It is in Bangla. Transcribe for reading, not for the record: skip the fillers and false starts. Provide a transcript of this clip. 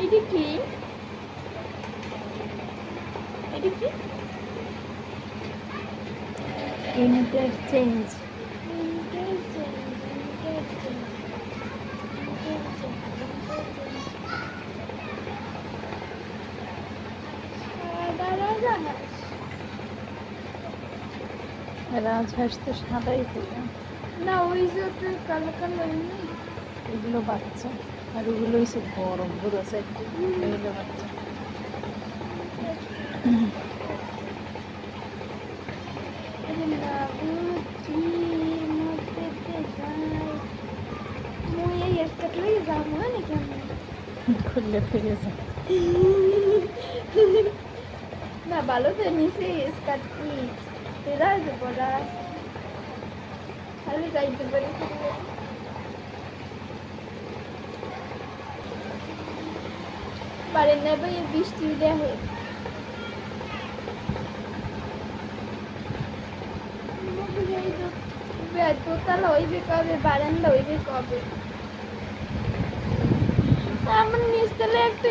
এটা কি? এটা কি? ইন্টারচেঞ্জ। রাজহাঁস তো সাদাই থাকে না, ওই যে কালো কালো নেই। এগুলো বাচ্চা, আর ওগুলো হচ্ছে বড় বুড়ো সাইড, এগুলো বাচ্চা। খুললে ফিরে যায়। না, ভালো তো নিচে স্কার্ট কি তেরা বড়া খালি যাইতে পারি। পারেন না ভাই, বৃষ্টি দেখে দোতলা হইবে কবে, বারান্দা হইবে কবে? আমার নিচতলা একটা